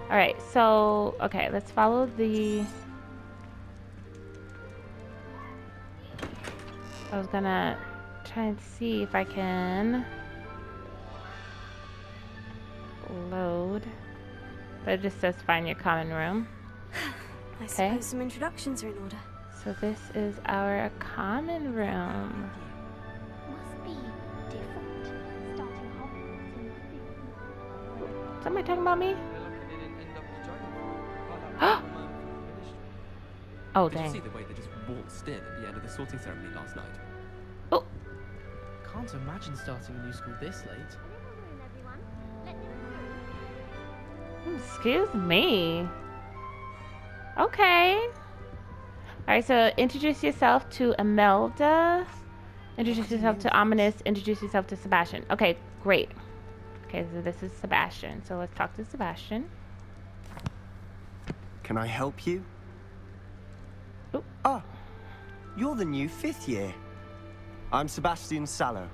Alright, so, okay, let's follow the... I was gonna try and see if I can load, but it just says find your common room. I suppose some introductions are in order. So this is our common room. Must be different. Starting Hogwarts in the Somebody talking about me? Oh, Did you see dang. the way they just waltzed in at the end of the sorting ceremony last night? Oh, Can't imagine starting a new school this late. excuse me. Okay. Alright, so introduce yourself to Imelda. Introduce yourself to Ominous. Introduce yourself to Sebastian. Okay, great. Okay, so this is Sebastian. So let's talk to Sebastian. Can I help you? Oop. Ah, you're the new 5th year. I'm Sebastian Sallow.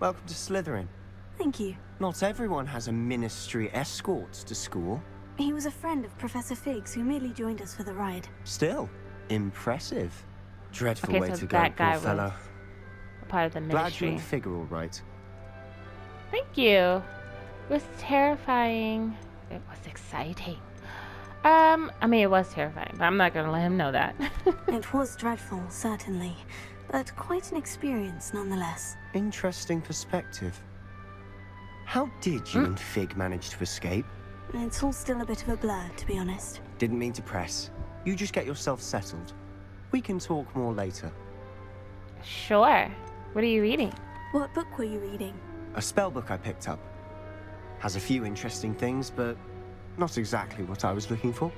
Welcome to Slytherin. Thank you. Not everyone has a ministry escort to school. He was a friend of Professor Figgs who merely joined us for the ride. Still, impressive. Dreadful Okay, way so to go, that guy poor fellow. was a part of the Glad you're ministry. in figure all right. Thank you. It was terrifying. It was exciting. I mean, it was terrifying, but I'm not gonna let him know that. It was dreadful, certainly, but quite an experience nonetheless. Interesting perspective. How did you and Fig manage to escape? It's all still a bit of a blur, to be honest. Didn't mean to press. You just get yourself settled. We can talk more later. Sure. What are you reading? What book were you reading? A spell book I picked up. Has a few interesting things, but not exactly what I was looking for.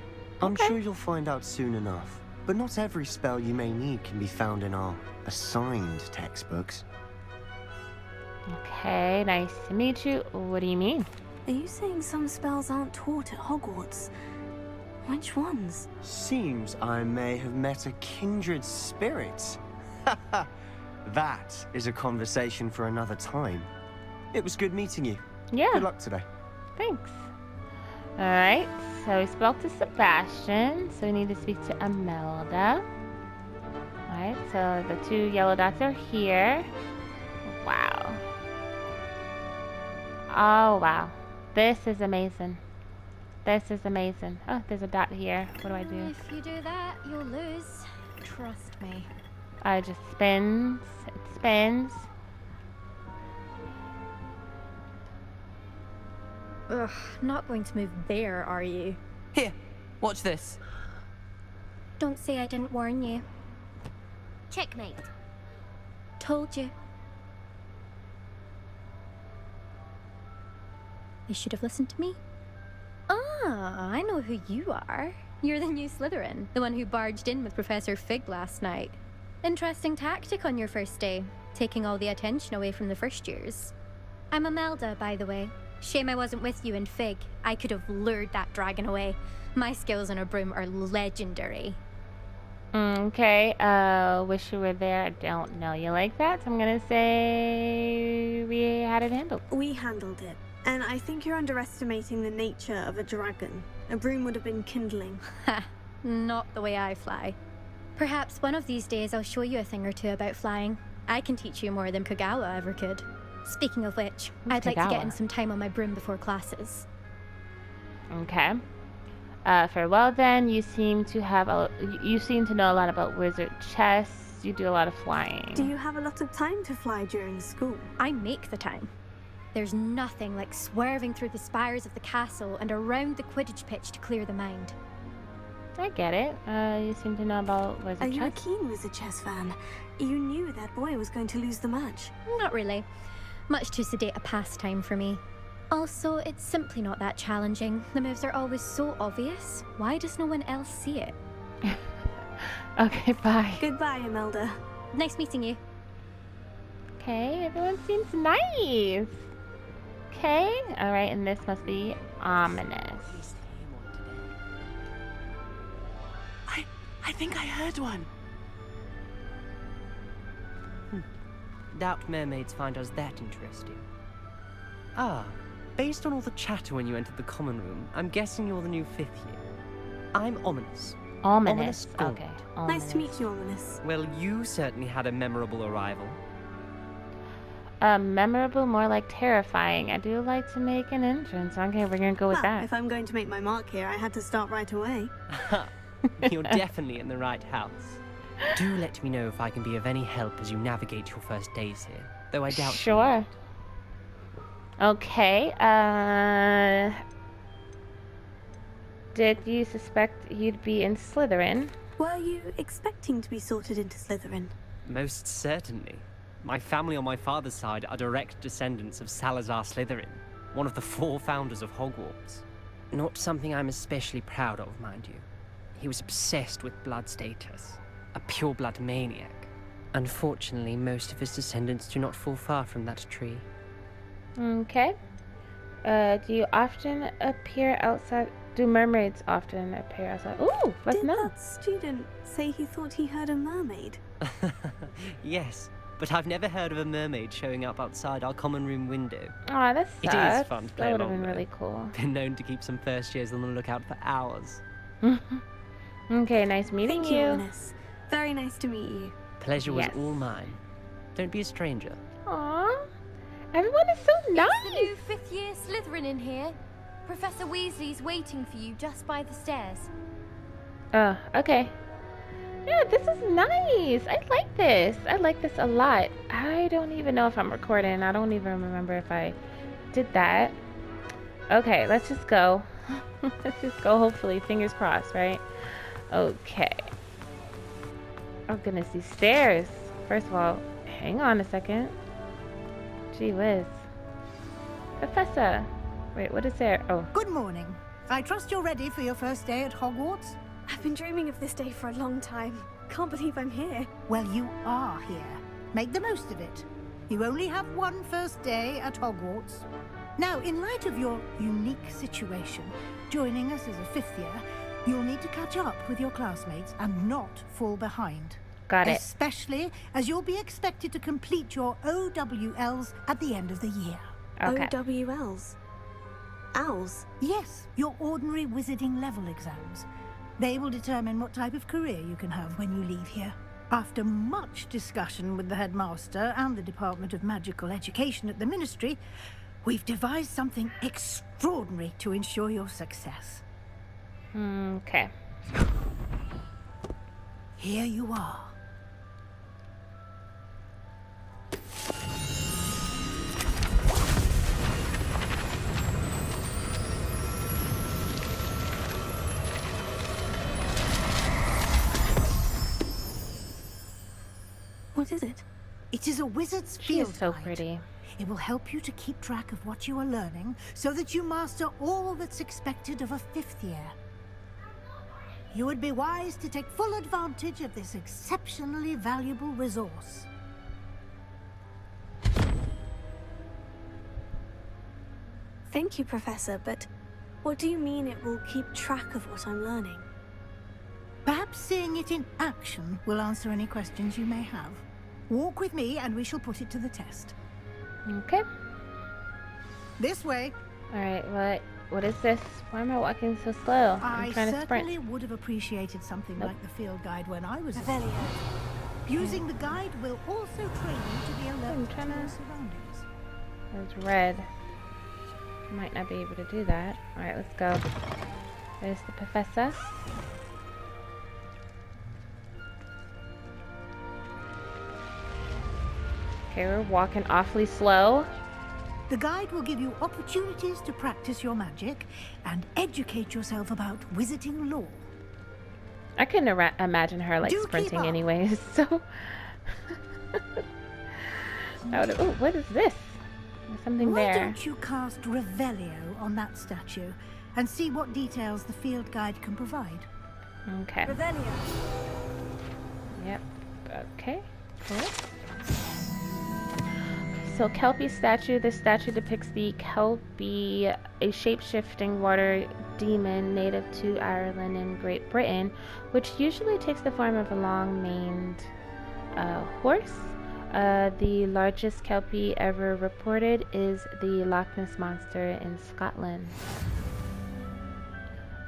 I'm Okay. sure you'll find out soon enough. But not every spell you may need can be found in our assigned textbooks. Okay, nice to meet you. What do you mean? Are you saying some spells aren't taught at Hogwarts? Which ones? Seems I may have met a kindred spirit. That is a conversation for another time. It was good meeting you. Yeah, Good luck today. thanks. Alright, so we spoke to Sebastian, so we need to speak to Imelda. Alright, so the 2 yellow dots are here. Wow. Oh, wow. This is amazing. This is amazing. Oh, there's a dot here. What do I do? If you do that, you'll lose. Trust me. It just spins. It spins. Ugh, not going to move there, are you? Here, watch this. Don't say I didn't warn you. Checkmate. Told you. You should have listened to me. Ah, I know who you are. You're the new Slytherin, the one who barged in with Professor Fig last night. Interesting tactic on your first day, taking all the attention away from the first years. I'm Imelda, by the way. Shame I wasn't with you in Fig. I could have lured that dragon away. My skills on a broom are legendary. Okay, wish you were there. I don't know you like that, so I'm gonna say we had it handled. We handled it, and I think you're underestimating the nature of a dragon. A broom would have been kindling. Ha! Not the way I fly. Perhaps one of these days I'll show you a thing or two about flying. I can teach you more than Kogawa ever could. Speaking of which, I'd like to get in Kogawa? some time on my broom before classes. Okay. Farewell then. You seem to know a lot about wizard chess. You do a lot of flying. Do you have a lot of time to fly during school? I make the time. There's nothing like swerving through the spires of the castle and around the Quidditch pitch to clear the mind. I get it. You seem to know about Are wizard you a chess. keen wizard chess fan? You knew that boy was going to lose the match. Not really. Much too sedate a pastime for me. Also, it's simply not that challenging. The moves are always so obvious. Why does no one else see it? Okay, bye. Goodbye, Imelda. Nice meeting you. Okay, everyone seems nice. Okay, alright, and this must be ominous. I think I heard one. Doubt mermaids find us that interesting. Ah, based on all the chatter when you entered the common room, I'm guessing you're the new 5th year. I'm Ominous. Ominous. Gaunt. Okay. Nice to meet you, Ominous. Well, you certainly had a memorable arrival. Memorable, more like terrifying. I do like to make an entrance. Okay, we're gonna go with Well, that. if I'm going to make my mark here, I had to start right away. You're definitely in the right house. Do let me know if I can be of any help as you navigate your first days here, though I doubt. Sure. Okay. Did you suspect you'd be in Slytherin? Were you expecting to be sorted into Slytherin? Most certainly. My family on my father's side are direct descendants of Salazar Slytherin, one of the 4 founders of Hogwarts. Not something I'm especially proud of, mind you. He was obsessed with blood status, a pure-blood maniac. Unfortunately, most of his descendants do not fall far from that tree. Okay. Do you often appear outside? Do mermaids often appear outside? Ooh, let's Did know. that student say he thought he heard a mermaid? Yes, but I've never heard of a mermaid showing up outside our common room window. Aw, that It sucks. is fun to play That would have along, been though. really cool. Been known to keep some first years on the lookout for hours. Okay, nice meeting Thank you, you. Ominous. Very nice to meet you. Pleasure was Yes. all mine. Don't be a stranger. Aw, everyone is so The nice. new 5th year Slytherin in here. Professor Weasley's waiting for you just by the stairs. Okay. Yeah, this is nice. I like this. I like this a lot. I don't even know if I'm recording. I don't even remember if I did that. Okay, let's just go. Let's just go, hopefully. Fingers crossed, right? Okay. Oh, goodness, these stairs. First of all, hang on a second. Gee whiz. Professor. Wait, what is there? Oh, Good morning. I trust you're ready for your first day at Hogwarts? I've been dreaming of this day for a long time. Can't believe I'm here. Well, you are here. Make the most of it. You only have one first day at Hogwarts. Now, in light of your unique situation, joining us as a 5th year, you'll need to catch up with your classmates and not fall behind. got it. Especially as you'll be expected to complete your OWLs at the end of the year. Okay. OWLs. Owls. Yes, your ordinary wizarding level exams. They will determine what type of career you can have when you leave here. After much discussion with the headmaster and the Department of Magical Education at the Ministry, we've devised something extraordinary to ensure your success. Okay. Here you are. What is it? It is a wizard's She field is so guide. pretty. It will help you to keep track of what you are learning so that you master all that's expected of a 5th year. You would be wise to take full advantage of this exceptionally valuable resource. Thank you, Professor, but what do you mean it will keep track of what I'm learning? Perhaps seeing it in action will answer any questions you may have. Walk with me and we shall put it to the test. Okay. This way. Alright, what is this? Why am I walking so slow? I'm I trying to sprint. certainly would have appreciated something Nope. like the field guide when I was a Revelio. student. Using the guide will also train you to be I'm alert to trying your to- surroundings. It's red. Might not be able to do that. Alright, let's go. There's the professor. Okay, we're walking awfully slow. The guide will give you opportunities to practice your magic and educate yourself about wizarding lore. I couldn't imagine her like Do keep sprinting up. anyways, so. Oh, what is this? There's something Why there. don't you cast Revelio on that statue and see what details the field guide can provide? Okay. Revelio. Yep. Okay. Cool. So Kelpie statue. This statue depicts the Kelpie, a shape-shifting water demon native to Ireland and Great Britain, which usually takes the form of a long-maned horse The largest kelpie ever reported is the Loch Ness Monster in Scotland.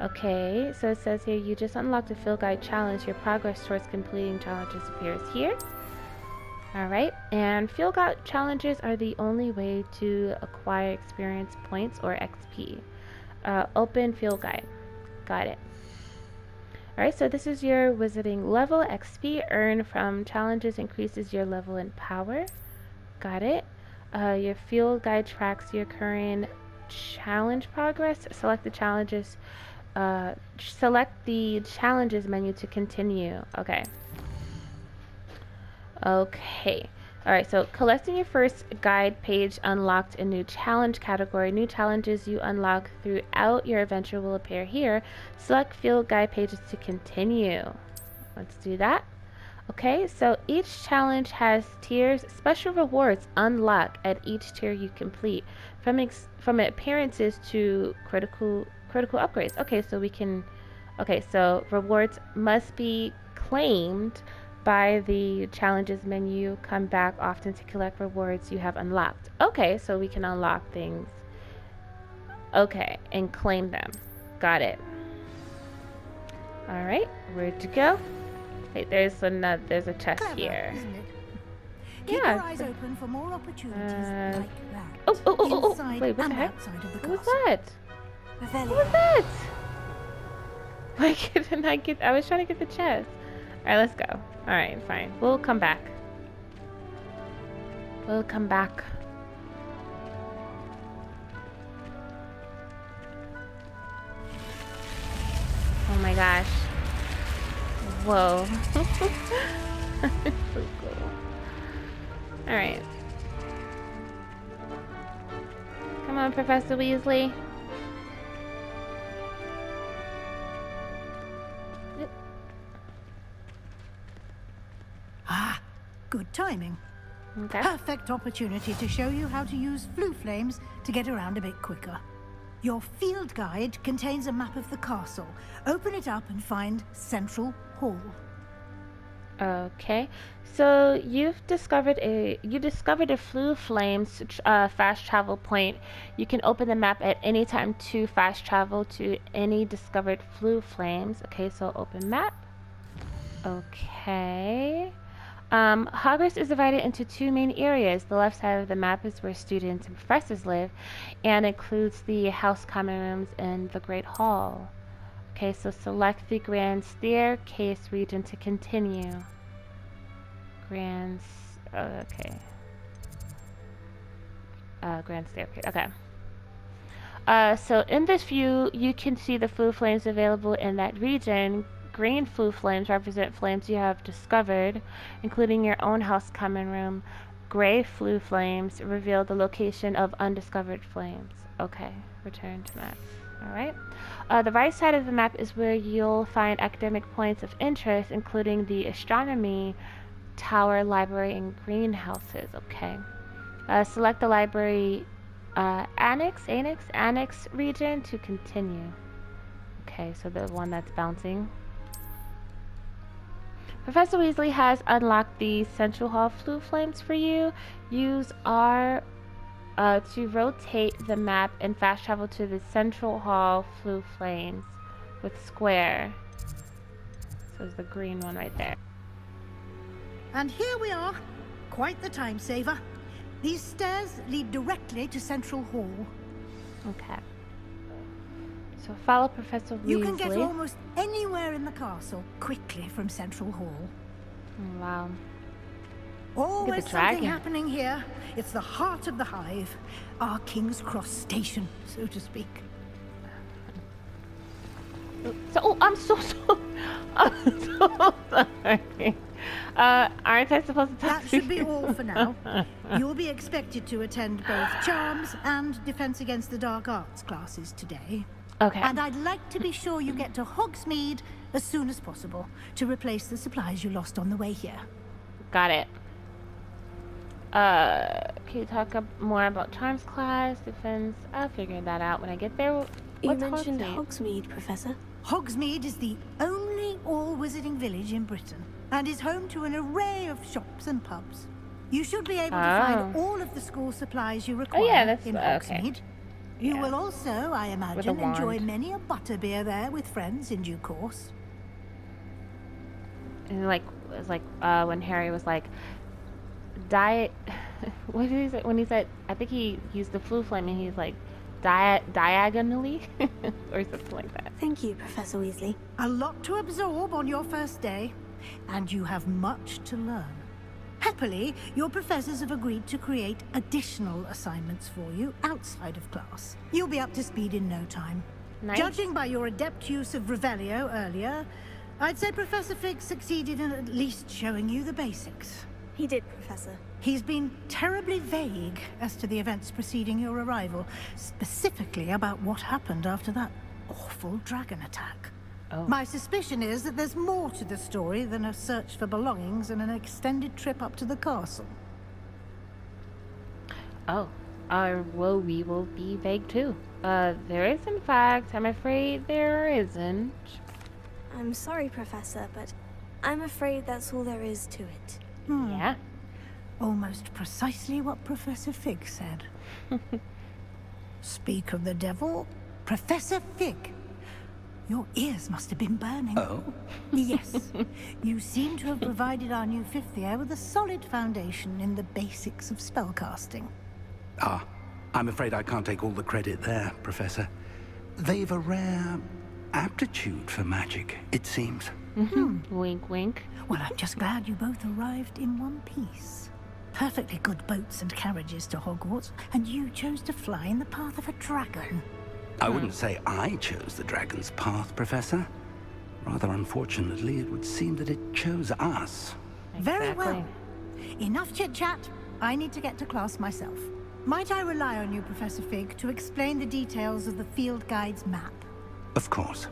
Okay, so it says here you just unlocked a field guide challenge. Your progress towards completing challenges appears here. Alright, and field guide challenges are the only way to acquire experience points or XP. Open field guide. Got it. Alright, so this is your wizarding level. XP earned from challenges increases your level in power. Got it. Your field guide tracks your current challenge progress. Select the challenges menu to continue. Okay. Okay. Alright, so collecting your first guide page unlocked a new challenge category. New challenges you unlock throughout your adventure will appear here. Select field guide pages to continue. Let's do that. Okay, so each challenge has tiers. Special rewards unlock at each tier you complete, from appearances to critical upgrades. Okay, so we can. Okay, so rewards must be claimed by the challenges menu. Come back often to collect rewards you have unlocked. Okay, so we can unlock things. Okay, and claim them. Got it. All right, where'd you go? Wait, there's a chest Clever, here. isn't it? Keep Yeah. your eyes open for more opportunities like that. Oh. Inside Wait, what the and heck? outside of the What was castle. that? What was that? Why couldn't I get? I was trying to get the chest. All right, let's go. All right, fine. We'll come back. We'll come back. Oh my gosh. Whoa. So cool. All right. Come on, Professor Weasley. Ah, good timing. Okay. Perfect opportunity to show you how to use flue flames to get around a bit quicker. Your field guide contains a map of the castle. Open it up and find Central Hall. Okay, so you discovered a flue flames fast travel point. You can open the map at any time to fast travel to any discovered flue flames. Okay, so open map. Okay. Hogwarts is divided into two main areas. The left side of the map is where students and professors live, and includes the house common rooms and the Great Hall. Okay, so select the Grand Staircase region to continue. Grand Staircase, okay. So in this view, you can see the flue flames available in that region. Green flue flames represent flames you have discovered, including your own house common room. Gray flue flames reveal the location of undiscovered flames. Okay, return to map. Alright. The right side of the map is where you'll find academic points of interest, including the astronomy tower, library, and greenhouses. Okay. Select the library annex region to continue. Okay, so the one that's bouncing. Professor Weasley has unlocked the Central Hall flue flames for you. Use R to rotate the map and fast travel to the Central Hall flue flames with square. So there's the green one right there. And here we are. Quite the time saver. These stairs lead directly to Central Hall. Okay. So follow Professor Weasley. You can get almost anywhere in the castle quickly from Central Hall. Oh, wow. Always the something dragon. happening here. It's the heart of the hive. Our King's Cross station, so to speak. So, I'm so sorry. Aren't I supposed to talk That to should be you? all for now. You'll be expected to attend both Charms and Defense Against the Dark Arts classes today. Okay. And I'd like to be sure you get to Hogsmeade as soon as possible to replace the supplies you lost on the way here. Got it. Can you talk more about Charms class, defense? I'll figure that out when I get there. You What's mentioned Hogsmeade? Hogsmeade, Professor. Hogsmeade is the only all-wizarding village in Britain and is home to an array of shops and pubs. You should be able to find all of the school supplies you require that's in okay. Hogsmeade. You will also, I imagine, wand. enjoy many a butterbeer there with friends in due course. And like, it was like when Harry was like, diet. What did he say? When he said, I think he used the flu flame, and he's like, diagonally, or something like that. Thank you, Professor Weasley. A lot to absorb on your first day, and you have much to learn. Happily, your professors have agreed to create additional assignments for you outside of class. You'll be up to speed in no time. Nice. Judging by your adept use of Revelio earlier, I'd say Professor Fig succeeded in at least showing you the basics. He did, Professor. He's been terribly vague as to the events preceding your arrival, specifically about what happened after that awful dragon attack. Oh. My suspicion is that there's more to the story than a search for belongings and an extended trip up to the castle. Oh, well, we will be vague too. There is, in fact, I'm afraid there isn't. I'm sorry, Professor, but I'm afraid that's all there is to it. Yeah. Almost precisely what Professor Fig said. Speak of the devil, Professor Fig. Your ears must have been burning. Oh? Yes. You seem to have provided our new fifth year with a solid foundation in the basics of spellcasting. Ah, I'm afraid I can't take all the credit there, Professor. They've a rare aptitude for magic, it seems. Wink, wink. Well, I'm just glad you both arrived in one piece. Perfectly good boats and carriages to Hogwarts, and you chose to fly in the path of a dragon. I wouldn't say I chose the dragon's path, Professor. Rather unfortunately, it would seem that it chose us. Very well. Enough chit-chat. I need to get to class myself. Might I rely on you, Professor Fig, to explain the details of the field guide's map? Of course.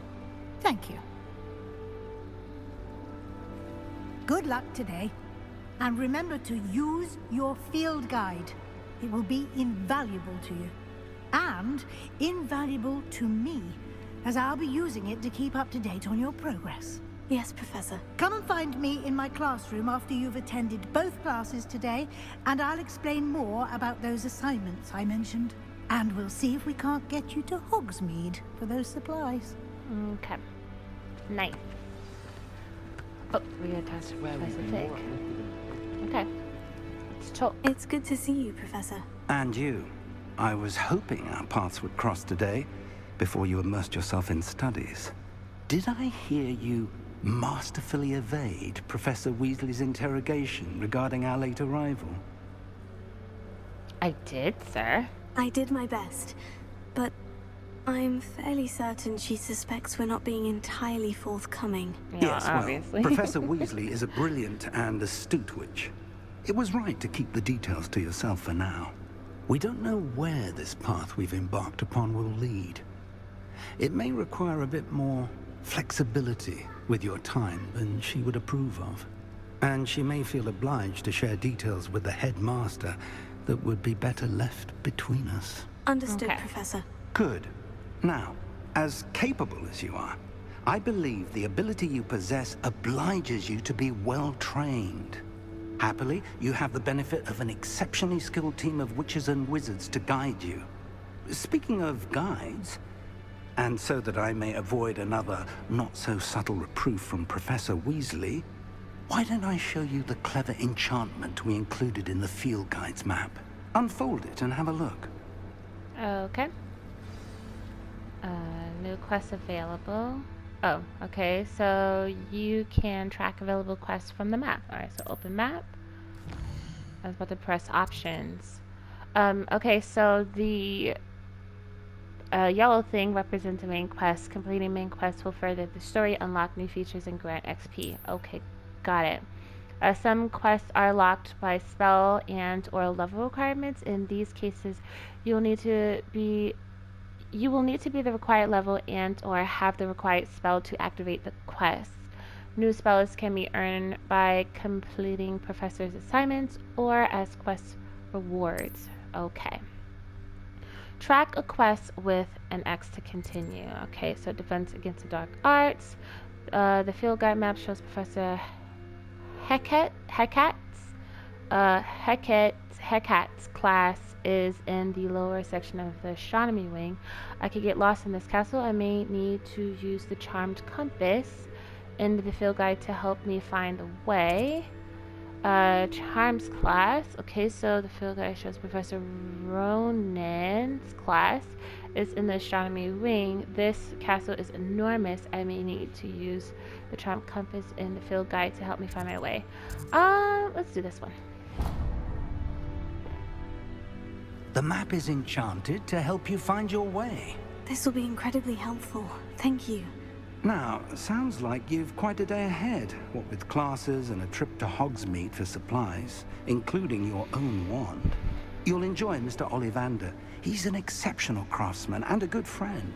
Thank you. Good luck today. And remember to use your field guide. It will be invaluable to you. And invaluable to me, as I'll be using it to keep up to date on your progress. Yes, Professor. Come and find me in my classroom after you've attended both classes today, and I'll explain more about those assignments I mentioned. And we'll see if we can't get you to Hogsmeade for those supplies. Okay. Nice. Oh, we gotta test Professor Fig. Okay. Let's talk. It's good to see you, Professor. And you. I was hoping our paths would cross today, before you immersed yourself in studies. Did I hear you masterfully evade Professor Weasley's interrogation regarding our late arrival? I did, sir. I did my best, but I'm fairly certain she suspects we're not being entirely forthcoming. Yeah, Yes, well, obviously. Professor Weasley is a brilliant and astute witch. It was right to keep the details to yourself for now. We don't know where this path we've embarked upon will lead. It may require a bit more flexibility with your time than she would approve of. And she may feel obliged to share details with the headmaster that would be better left between us. Understood, Okay. Professor. Good. Now, as capable as you are, I believe the ability you possess obliges you to be well trained. Happily, you have the benefit of an exceptionally skilled team of witches and wizards to guide you. Speaking of guides, and so that I may avoid another not-so-subtle reproof from Professor Weasley, why don't I show you the clever enchantment we included in the field guide's map? Unfold it and have a look. Okay. New quests available. Oh, okay. So you can track available quests from the map. Alright, so open map. I was about to press options. Okay, so the yellow thing represents the main quest. Completing main quests will further the story, unlock new features, and grant XP. Okay, got it. Some quests are locked by spell and or level requirements. In these cases, you will need to be the required level and or have the required spell to activate the quest. New spells can be earned by completing professor's assignments or as quest rewards. Okay. Track a quest with an X to continue. Okay, so defense against the dark arts. The field guide map shows Professor Hecate's Hecate's class is in the lower section of the astronomy wing. I could get lost in this castle. I may need to use the charmed compass in the field guide to help me find the way. Charms class. Okay, so the field guide shows Professor Ronan's class is in the astronomy wing. This castle is enormous. I may need to use the charm compass in the field guide to help me find my way. Let's do this one. The map is enchanted to help you find your way. This will be incredibly helpful. Thank you. Now, sounds like you've quite a day ahead, what with classes and a trip to Hogsmeade for supplies, including your own wand. You'll enjoy Mr. Ollivander. He's an exceptional craftsman and a good friend.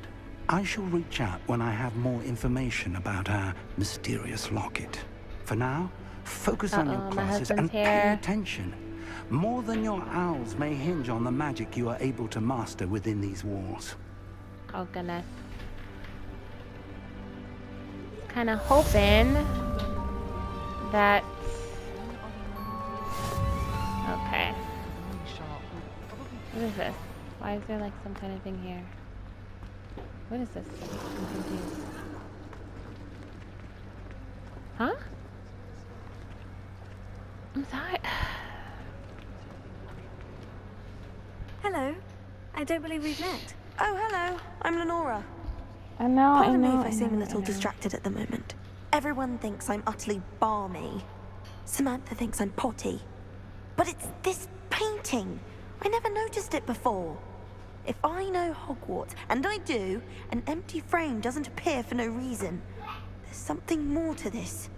I shall reach out when I have more information about our mysterious locket. For now, focus on your classes and pay attention. More than your owls may hinge on the magic you are able to master within these walls. Oh goodness. Kind of hoping that... Okay. What is this? Why is there like some kind of thing here? What is this? I'm confused. Huh? I'm sorry. Hello. I don't believe we've met. Oh, hello. I'm Lenora. I know, Pardon me if I seem a little distracted at the moment. Everyone thinks I'm utterly balmy. Samantha thinks I'm potty. But it's this painting. I never noticed it before. If I know Hogwarts, and I do, an empty frame doesn't appear for no reason. There's something more to this.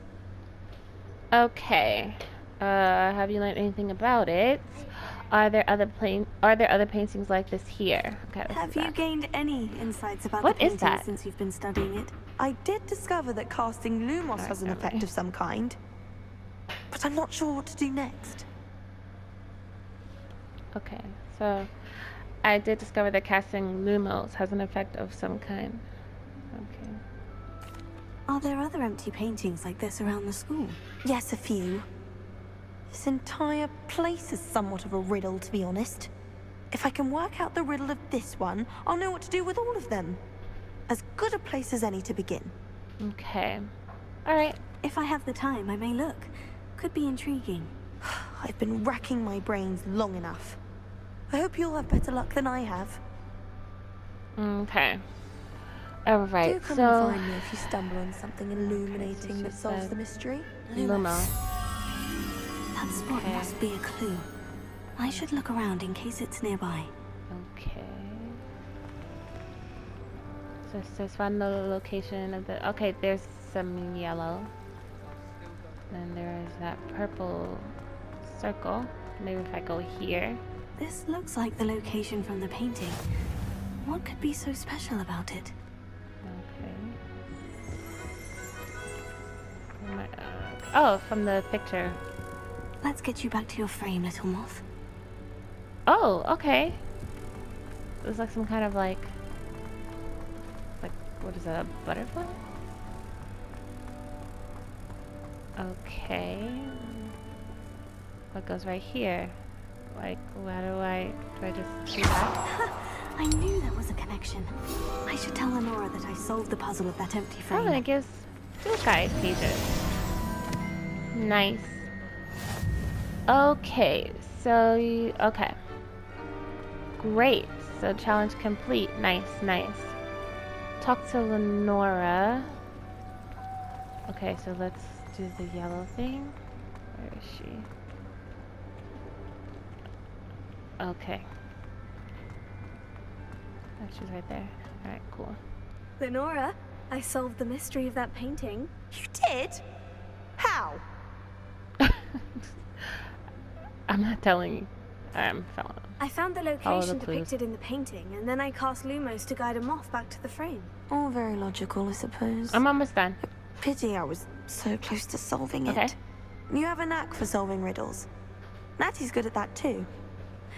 Okay. Have you learned anything about it? Are there other paintings like this here? Okay, have you gained any insights about what the painting is that? since you've been studying it? I did discover that casting Lumos has an effect of some kind. But I'm not sure what to do next. Okay, so I did discover that casting Lumos has an effect of some kind. Okay. Are there other empty paintings like this around the school? Yes, a few. This entire place is somewhat of a riddle, to be honest. If I can work out the riddle of this one, I'll know what to do with all of them. As good a place as any to begin. Okay. Alright. If I have the time, I may look. Could be intriguing. I've been racking my brains long enough. I hope you'll have better luck than I have. Okay. Alright, Do come so... and find me if you stumble on something illuminating that solves the mystery. Lumos. That spot must be a clue. I should look around in case it's nearby. Okay. So it says find the location of the... Okay, there's some yellow. Then there is that purple circle. Maybe if I go here. This looks like the location from the painting. What could be so special about it? Okay. Oh, from the picture. Let's get you back to your frame, little moth. Oh, okay. It was like some kind of like, what is that, a butterfly? Okay. What goes right here? Like, how do I just do that? I knew there was a connection. I should tell Lenora that I solved the puzzle of that empty frame. Oh, and it gives field guide pages. Nice. Okay, so okay. Great. So challenge complete. Nice, nice. Talk to Lenora. Okay, so let's do the yellow thing. Where is she? Okay. Oh, she's right there. Alright, cool. Lenora, I solved the mystery of that painting. You did? How? I'm not telling you. I'm following. I found the Follow location the clues. depicted in the painting, and then I cast Lumos to guide a moth back to the frame. All very logical, I suppose. I'm almost done. Pity I was so close to solving Okay. it. You have a knack for solving riddles. Natty's good at that too.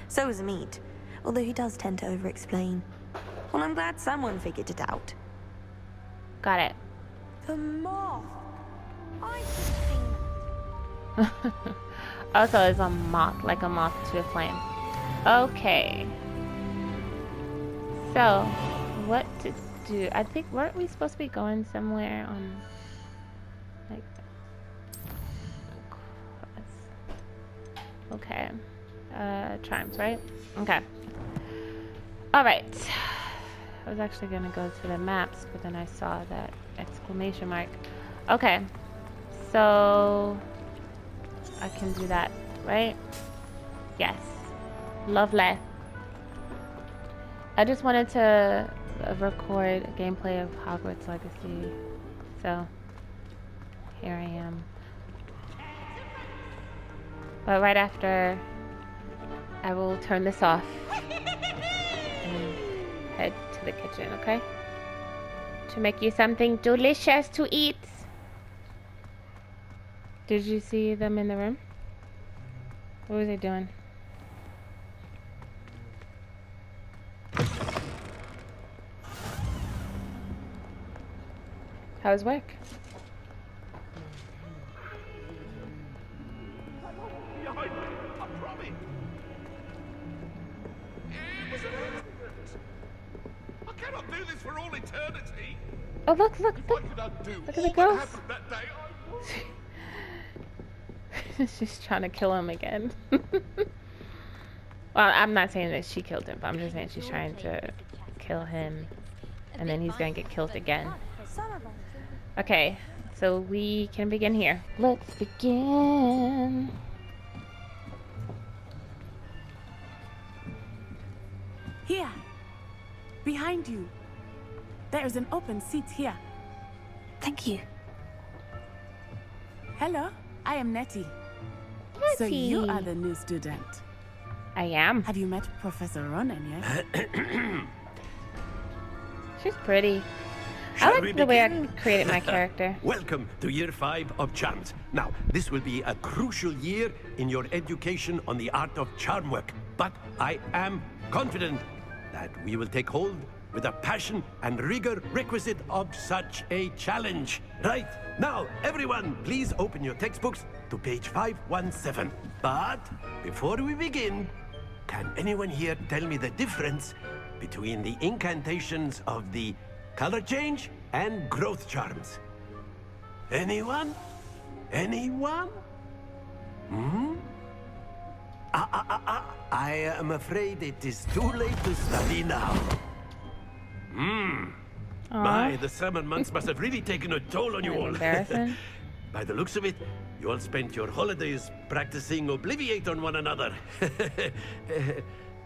So is Mead, although he does tend to over-explain. Well, I'm glad someone figured it out. Got it. The moth! I've seen Oh, so it's a moth, like a moth to a flame. Okay. So, what to do? I think, weren't we supposed to be going somewhere on, like, okay. Charms, right? Okay. Alright. I was actually gonna go to the maps, but then I saw that exclamation mark. Okay. So, I can do that, right? Yes. Lovely. I just wanted to record a gameplay of Hogwarts Legacy. So, here I am. But right after, I will turn this off and head to the kitchen, okay? To make you something delicious to eat. Did you see them in the room? What were they doing? How's work? I cannot do this for all eternity. Oh, look, look, look. Look at the girls. She's trying to kill him again. Well, I'm not saying that she killed him, but I'm just saying she's trying to kill him. And then he's gonna get killed again. Okay, so we can begin here. Let's begin. Here. Behind you. There is an open seat here. Thank you. Hello, I am Nettie. So you are the new student. I am. Have you met Professor Ronan yet? She's pretty. I like the way I created my character. Welcome to year 5 of Charms. Now, this will be a crucial year in your education on the art of charm work. But I am confident that we will take hold with the passion and rigor requisite of such a challenge. Right, now, everyone, please open your textbooks to page 517. But before we begin, can anyone here tell me the difference between the incantations of the color change and growth charms? Anyone? Anyone? I am afraid it is too late to study now. My, the summer months must have really taken a toll on you all. Embarrassing. By the looks of it, you all spent your holidays practicing Obliviate on one another.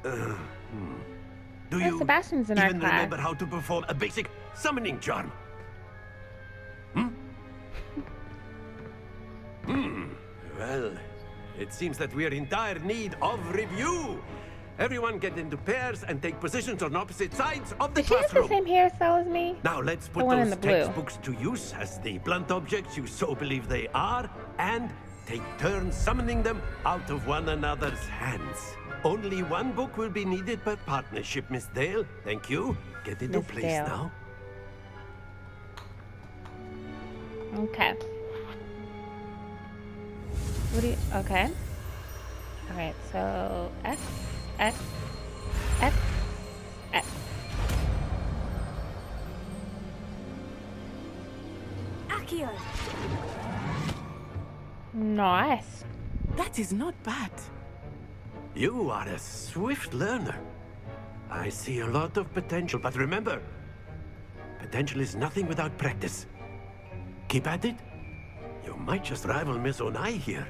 Do you Sebastian's in our even class. remember how to perform a basic summoning charm? Well, it seems that we are in dire need of review. Everyone get into pairs and take positions on opposite sides of the Does she have classroom. the same hairstyle as me? Now let's put one in those the blue. textbooks to use as the blunt objects you so believe they are, and take turns summoning them out of one another's hands. Only one book will be needed per partnership, Miss Dale. Thank you. Get into Miss place Dale. now. Okay. What do you... Okay. Alright, so... X, X, X, X. Accio! Nice. That is not bad. You are a swift learner. I see a lot of potential, but remember, potential is nothing without practice. Keep at it. You might just rival Miss Onai here.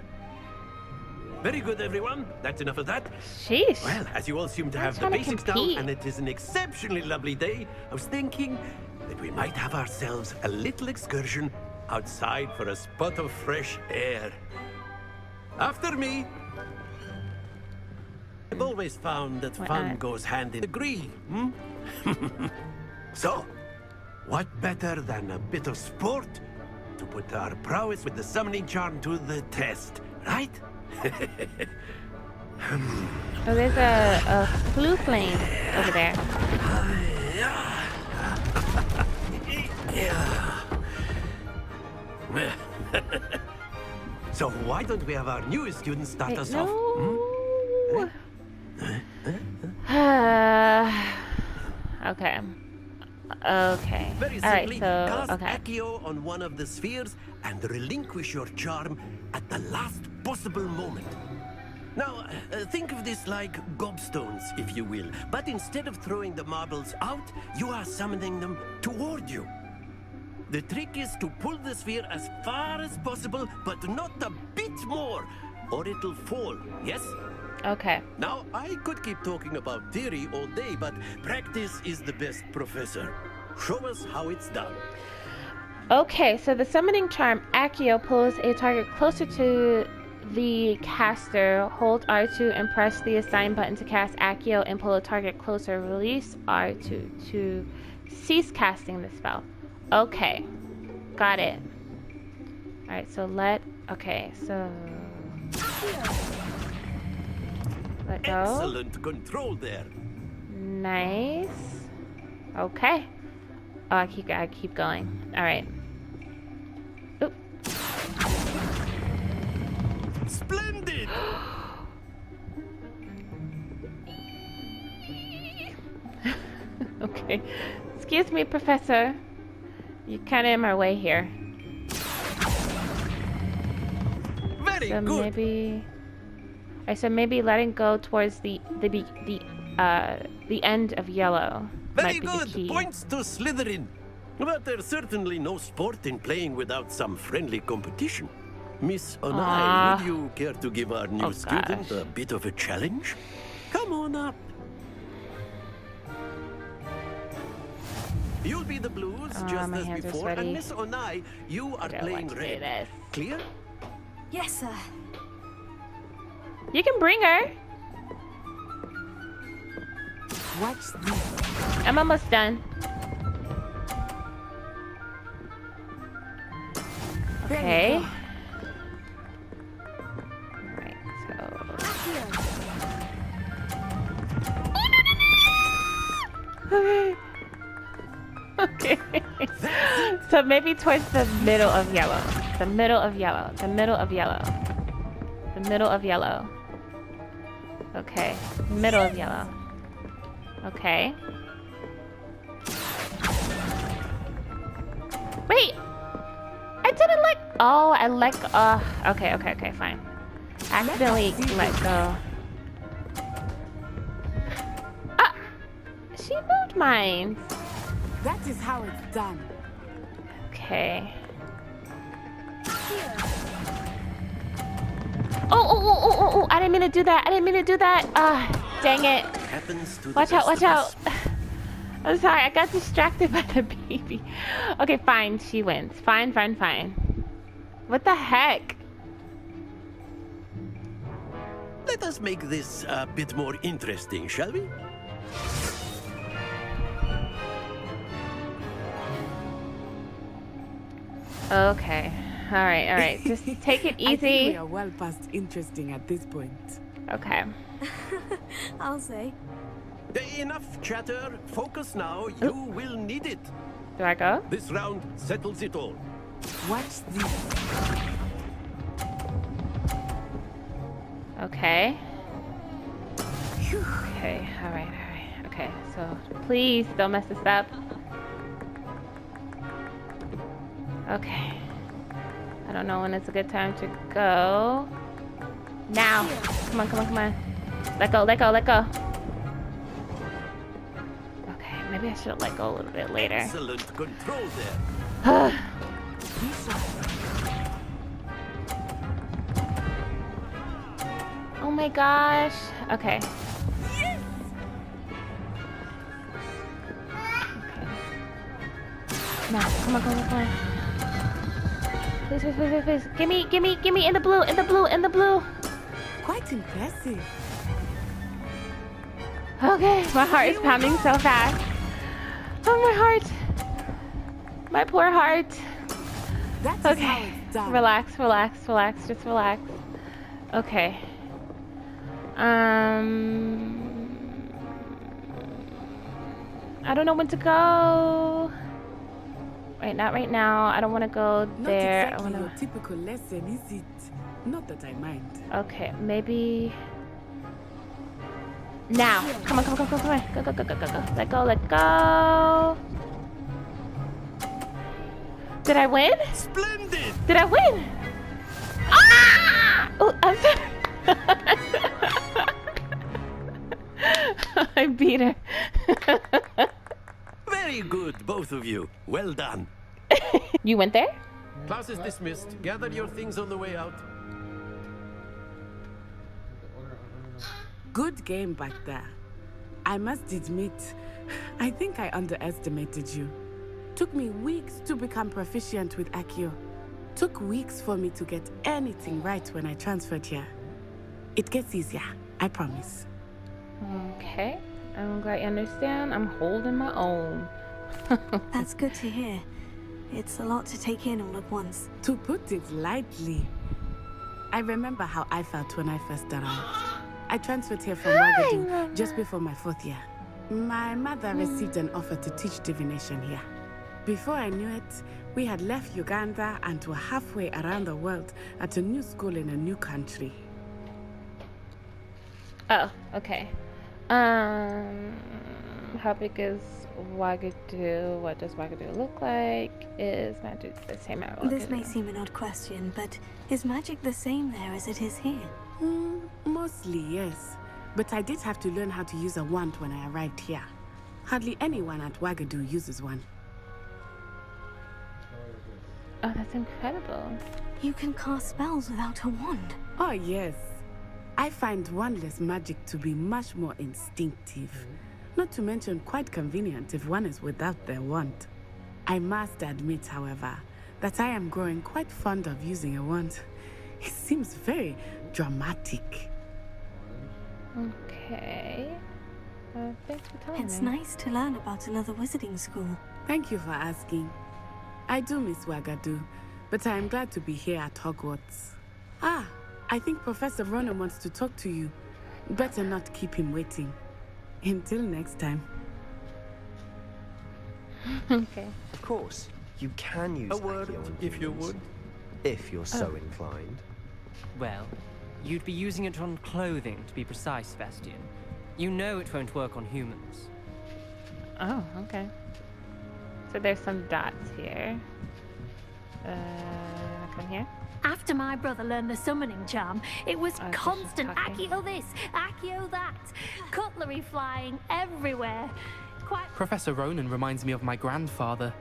Very good, everyone. That's enough of that. Sheesh. Well, as you all seem to have the trying to basics down, compete. and it is an exceptionally lovely day, I was thinking that we might have ourselves a little excursion outside for a spot of fresh air. After me. I've always found that fun goes hand in degree, So, what better than a bit of sport to put our prowess with the summoning charm to the test, right? Oh, there's a blue flame over there. So why don't we have our newest student start us off? No. Okay. Okay. Very All right. simply, So cast okay. Accio on one of the spheres and relinquish your charm at the last possible moment. Now, think of this like gobstones, if you will. But instead of throwing the marbles out, you are summoning them toward you. The trick is to pull the sphere as far as possible, but not a bit more, or it'll fall, yes? Okay. Now, I could keep talking about theory all day, but practice is the best professor. Show us how it's done. Okay, so the summoning charm Accio pulls a target closer to the caster. Hold R2 and press the assign button to cast Accio and pull a target closer. Release R2 to cease casting the spell. Okay, got it. Alright, so okay, so let go. Excellent control there. Nice. Okay. Oh, I keep going. Alright. Oop. Splendid! Okay. Excuse me, Professor. You're kind of in my way here. Very so good. Maybe. So maybe letting go towards the end of yellow. Very might be good. The key. Points to Slytherin. But there's certainly no sport in playing without some friendly competition. Miss Onai, would you care to give our new student a bit of a challenge? Come on up. You'll be the blues just as before, and Miss Onai, you are playing red. Clear? Yes, sir. You can bring her. Watch this. I'm almost done. Okay. Alright, so. Okay. So maybe towards the middle of yellow. The middle of yellow. The middle of yellow. The middle of yellow. Okay. Middle of yellow. Okay. Wait! I didn't let... Oh, I let... okay, fine. Accidentally let go. Ah! She moved mine. That is how it's done. Okay. Oh, I didn't mean to do that. Dang it. Watch out. I'm sorry, I got distracted by the baby. Okay, fine, she wins. Fine. What the heck? Let us make this a bit more interesting, shall we? Okay. All right. Just take it easy. I think we are well past interesting at this point. Okay. I'll say. Enough chatter. Focus now. You will need it. Do I go? This round settles it all. Watch this. Okay. Okay, all right. Okay, so please don't mess this up. Okay. I don't know when it's a good time to go. Now. Come on. Let go. Okay, maybe I should let go a little bit later. Excellent control there. Oh my gosh. Okay. Yes! Okay. Now, come on. Please. Gimme in the blue. Quite impressive. Okay, my heart is pounding so fast. Oh, my heart. My poor heart. That's okay. how it's done. Relax. Just relax. Okay. I don't know when to go. Wait, not right now. I don't want to go Not there. exactly I your want typical lesson, is it? Not that I mind. to. Okay, maybe. Now. Come on, come on, come on, come on. Go, go, go, go, go, go. Let go, let go. Did I win? Splendid! Did I win? Ah! Oh, I'm sorry. I beat her. Very good, both of you. Well done. You went there? Class is dismissed. Gather your things on the way out. Good game back there. I must admit, I think I underestimated you. Took me weeks to become proficient with Accio. Took weeks for me to get anything right when I transferred here. It gets easier, I promise. Okay. I'm glad you understand. I'm holding my own. That's good to hear. It's a lot to take in all at once. To put it lightly, I remember how I felt when I first arrived. I transferred here from Ouagadougou just before my 4th year. My mother received an offer to teach divination here. Before I knew it, we had left Uganda and were halfway around the world at a new school in a new country. Oh, okay. How big is Ouagadougou? What does Ouagadougou look like? Is magic the same at Ouagadougou? This may seem an odd question, but is magic the same there as it is here? Mostly, yes. But I did have to learn how to use a wand when I arrived here. Hardly anyone at Ouagadougou uses one. Oh, that's incredible. You can cast spells without a wand. Oh, yes. I find wandless magic to be much more instinctive. Not to mention quite convenient if one is without their wand. I must admit, however, that I am growing quite fond of using a wand. It seems very dramatic. Okay. Thanks for telling It's me. nice to learn about another wizarding school. Thank you for asking. I do miss Ouagadougou, but I am glad to be here at Hogwarts. Ah, I think Professor Ronan wants to talk to you. Better not keep him waiting. Until next time. Okay. Of course, you can use A word, Accio on if you humans, would. if you're so inclined. Well, you'd be using it on clothing, to be precise, Sebastian. You know it won't work on humans. Oh, okay. So there's some dots here. Come here. After my brother learned the summoning charm, it was Oh, constant she's talking. Accio this, Accio that, cutlery flying everywhere. Quite. Professor Ronan reminds me of my grandfather.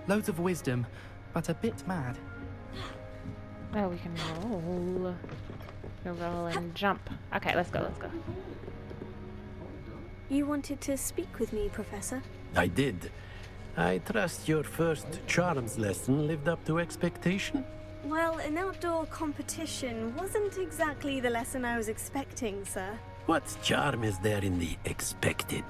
Loads of wisdom, but a bit mad. Oh, we can roll. Roll and jump. Okay, let's go, let's go. You wanted to speak with me, Professor? I did. I trust your first charms lesson lived up to expectation? Well, an outdoor competition wasn't exactly the lesson I was expecting, sir. What charm is there in the expected?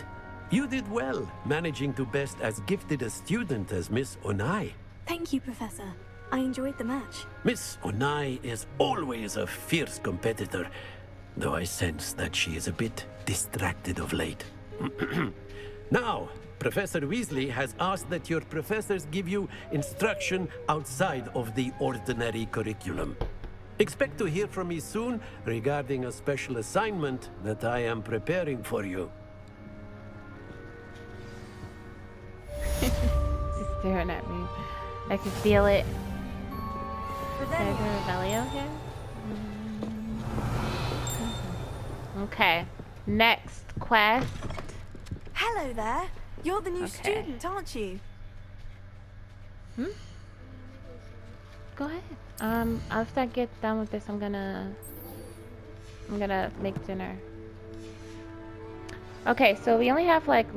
You did well, managing to best as gifted a student as Miss Onai. Thank you, Professor. I enjoyed the match. Miss Onai is always a fierce competitor, though I sense that she is a bit distracted of late. Now, Professor Weasley has asked that your professors give you instruction outside of the ordinary curriculum. Expect to hear from me soon regarding a special assignment that I am preparing for you. She's staring at me. I can feel it. Is there a Revelio here? Okay. Next quest. Hello there. You're the new Okay. student, aren't you? Go ahead. After I get done with this, I'm gonna make dinner. Okay, so we only have like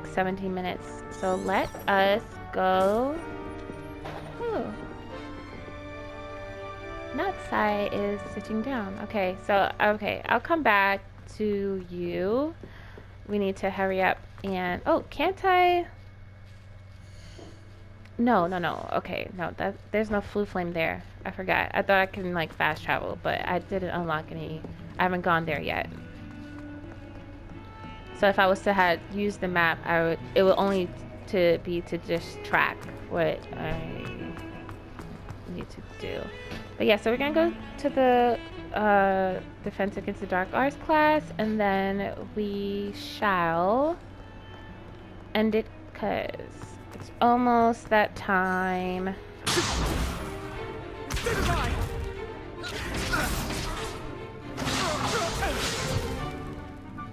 17 minutes. So let us go. Ooh. Nutsai is sitting down. Okay, so I'll come back to you. We need to hurry up and can't I? No. Okay, no, there's no flu flame there. I forgot. I thought I can like fast travel, but I didn't unlock any. I haven't gone there yet. So if I was to have used the map, it would only to be to just track what I need to do. But yeah, so we're gonna go to the Defense Against the Dark Arts class, and then we shall end it because it's almost that time.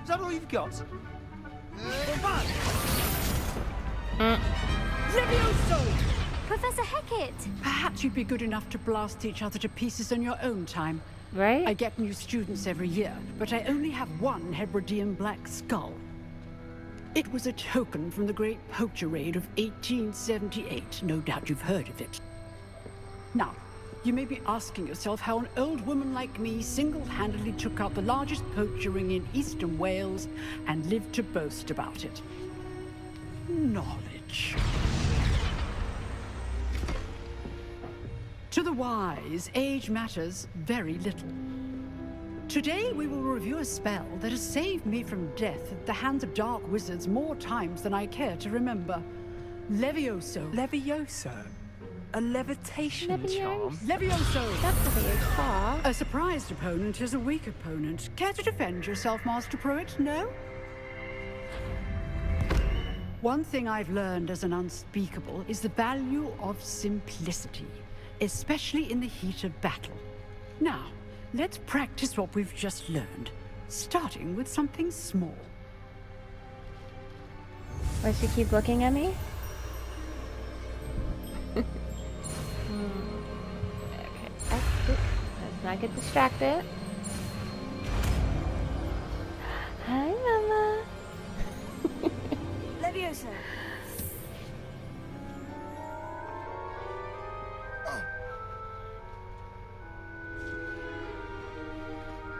Is that all you've got? Levioso! Professor Hecat! Perhaps you'd be good enough to blast each other to pieces in your own time. Right? I get new students every year, but I only have one Hebridean black skull. It was a token from the Great Poacher Raid of 1878. No doubt you've heard of it. Now, you may be asking yourself how an old woman like me single-handedly took out the largest poacher ring in eastern Wales and lived to boast about it. Knowledge. To the wise, age matters very little. Today we will review a spell that has saved me from death at the hands of dark wizards more times than I care to remember. Levioso. Levioso? A levitation charm? Levioso! That's a weird claw. A surprised opponent is a weak opponent. Care to defend yourself, Master Pruitt? No? One thing I've learned as an unspeakable is the value of simplicity, especially in the heat of battle. Now, let's practice what we've just learned, starting with something small. Why she keep looking at me? Okay, let's not get distracted. Hi, Mama. Levioso.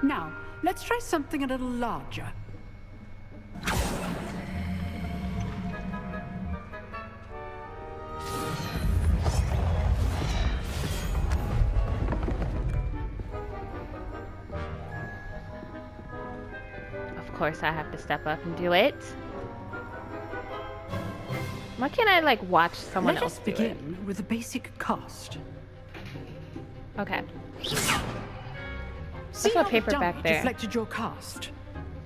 Now, let's try something a little larger. Of course I have to step up and do it. Why can't I like watch someone Let else us do it? begin with the basic cast. Okay. See saw how paper the back die there. deflected your cast.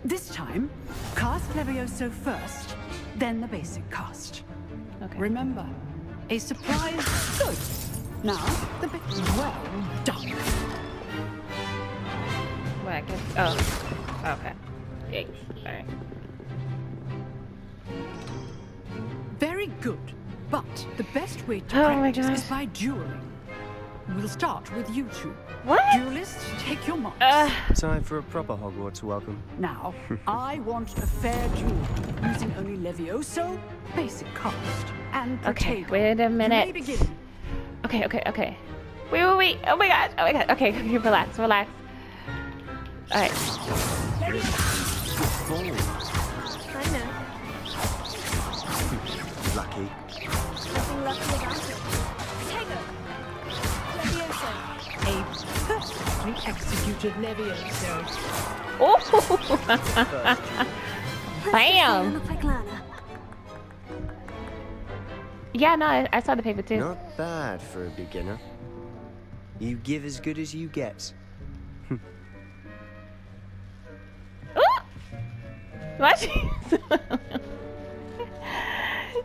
This time, cast Levioso first, then the basic cast. Okay. Remember, a surprise. Good. Now, the bit. Well done. Well, I guess. Oh. Okay. Yikes. Alright. Very good. But the best way to Oh my practice gosh. is by dueling. We'll start with you two. What? Duelists, take your marks. Time for a proper Hogwarts welcome. Now, I want a fair duel, using only Levioso, basic cast, and Okay, Protego. wait a You may minute. begin. Okay. Wait. Oh my god. Okay, relax. Alright. I know. Lucky. Nothing lucky about it. Protego. Levioso. A perfectly executed Levioso. Oh! Bam! Look like Lana. Yeah, no, I saw the paper too. Not bad for a beginner. You give as good as you get. Why she's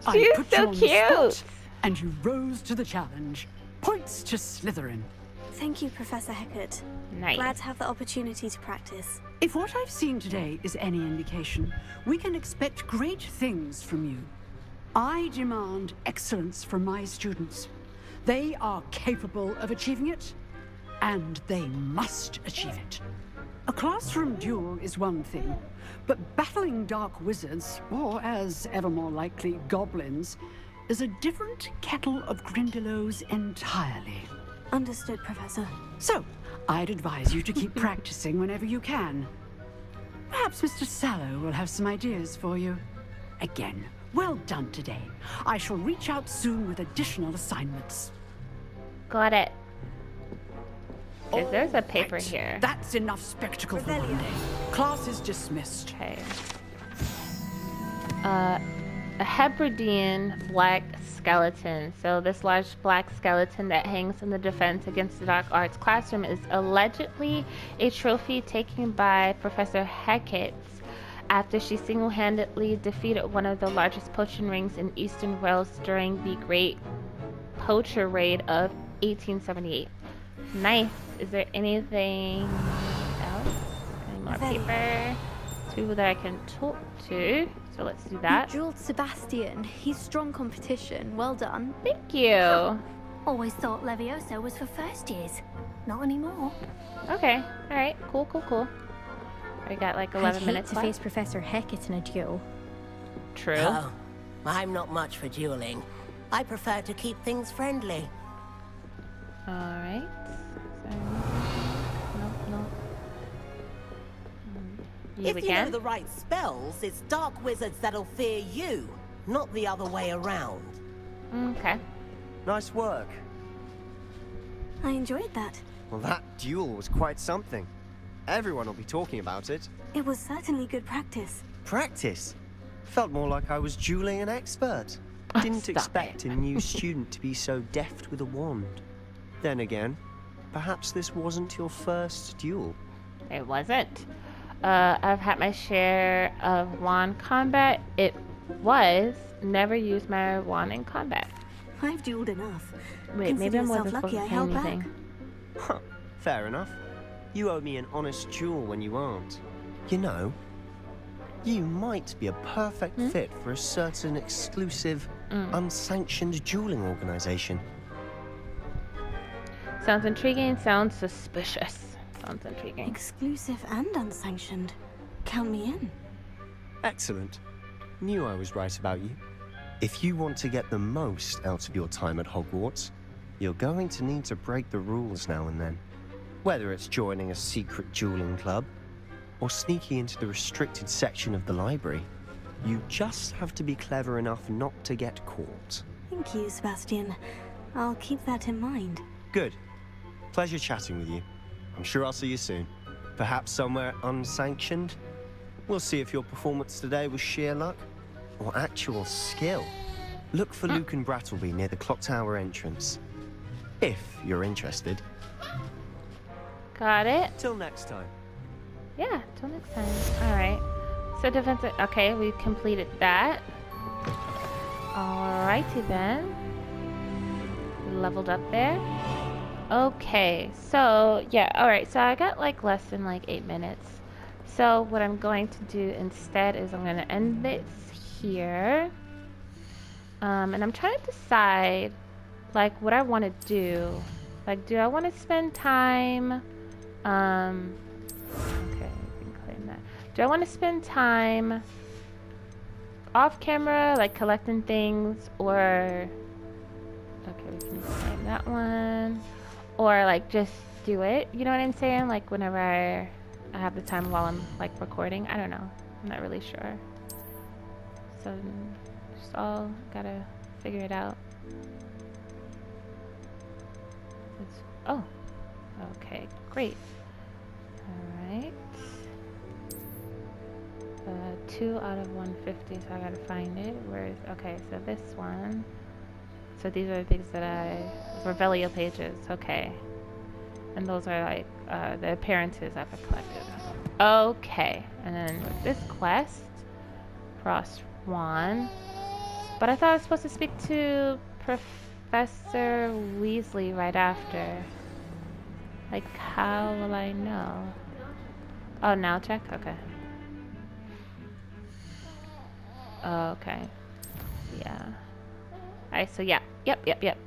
I put you so on the cute. spot, and you rose to the challenge. Points to Slytherin. Thank you, Professor Hecat. Nice. Glad to have the opportunity to practice. If what I've seen today is any indication, we can expect great things from you. I demand excellence from my students. They are capable of achieving it, and they must achieve it. A classroom duel is one thing, but battling dark wizards, or as ever more likely, goblins, is a different kettle of Grindylows entirely. Understood, Professor. So, I'd advise you to keep practicing whenever you can. Perhaps Mr. Sallow will have some ideas for you. Again, well done today. I shall reach out soon with additional assignments. Got it. There's a paper here. That's enough spectacle for one day. Class is dismissed. Okay. a Hebridean black skeleton. So this large black skeleton that hangs in the Defense Against the Dark Arts classroom is allegedly a trophy taken by Professor Hecate after she single-handedly defeated one of the largest potion rings in Eastern Wales during the Great Poacher Raid of 1878. Nice. Is there anything else? Any more paper? People that I can talk to. So let's do that. You jeweled Sebastian. He's strong competition. Well done. Thank you. Always thought Levioso was for first years. Not anymore. Okay. All right. Cool. We got like 11 minutes to left. face Professor Hecate in a duel. True. Oh, I'm not much for dueling. I prefer to keep things friendly. All right. No. You If again? you know the right spells, it's dark wizards that'll fear you, not the other way around. Okay. Nice work. I enjoyed that. Well, that duel was quite something. Everyone will be talking about it. It was certainly good practice. Practice? Felt more like I was dueling an expert. Didn't expect a new student to be so deft with a wand. Then again, perhaps this wasn't your first duel. It wasn't. I've had my share of wand combat. It was never used my wand in combat. I've dueled enough. Wait, Consider maybe I yourself wasn't supposed lucky to I say held anything. back. Huh, fair enough. You owe me an honest duel when you aren't. You know, you might be a perfect fit for a certain exclusive, unsanctioned dueling organization. Sounds intriguing, sounds suspicious. Sounds intriguing. Exclusive and unsanctioned. Count me in. Excellent. Knew I was right about you. If you want to get the most out of your time at Hogwarts, you're going to need to break the rules now and then. Whether it's joining a secret dueling club, or sneaking into the restricted section of the library, you just have to be clever enough not to get caught. Thank you, Sebastian. I'll keep that in mind. Good. Pleasure chatting with you. I'm sure I'll see you soon. Perhaps somewhere unsanctioned? We'll see if your performance today was sheer luck or actual skill. Look for Luke and Brattleby near the clock tower entrance. If you're interested. Got it. Till next time. Yeah, till next time. Alright. So defensive. Okay, we completed that. Alrighty then. We leveled up there. Okay, so yeah, alright, so I got like less than like 8 minutes. So what I'm going to do instead is I'm going to end this here. And I'm trying to decide like what I want to do. Like, do I want to spend time okay, we can claim that. Do I want to spend time off camera, like collecting things, or okay, we can claim that one, or like just do it, you know what I'm saying, like whenever I have the time while I'm like recording. I don't know, I'm not really sure, so just all gotta figure it out. Oh, okay, great. Alright. 2 out of 150, so I gotta find it. Where's, okay, so this one. So these are the things that Revelio pages, okay. And those are like, the appearances I've collected. Okay, and then with this quest, Frost Wand. But I thought I was supposed to speak to Professor Weasley right after. Like, how will I know? Oh, now check? Okay. Okay. Yeah. Alright, so yeah. Yep.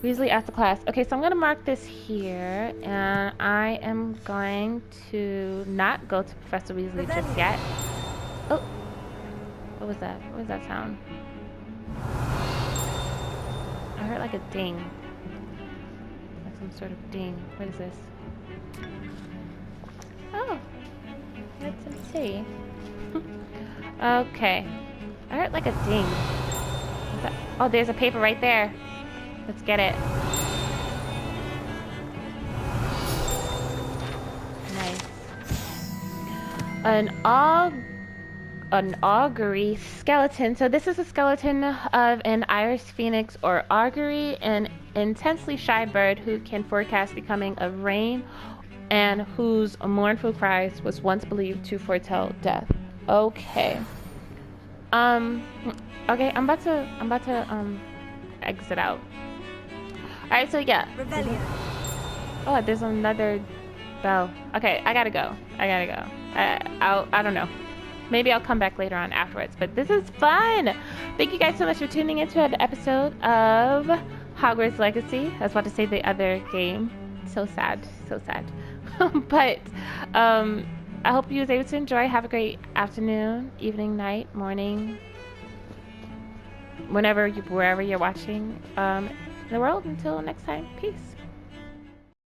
Weasley after class. Okay, so I'm going to mark this here, and I am going to not go to Professor Weasley just yet. Oh! What was that? What was that sound? I heard like a ding. Like some sort of ding. What is this? Oh! That's some tea. Okay. I heard like a ding. Oh, there's a paper right there. Let's get it. Nice. An augury skeleton. So this is a skeleton of an iris phoenix or augury, an intensely shy bird who can forecast the coming of rain and whose mournful cries was once believed to foretell death. Okay. Okay, I'm about to exit out. Alright, so yeah. Revelio. Oh, there's another bell. Okay, I gotta go. I don't know. Maybe I'll come back later on afterwards, but this is fun. Thank you guys so much for tuning into an episode of Hogwarts Legacy. I was about to say the other game. So sad. But I hope you was able to enjoy. Have a great afternoon, evening, night, morning, wherever you're watching the world. Until next time, peace.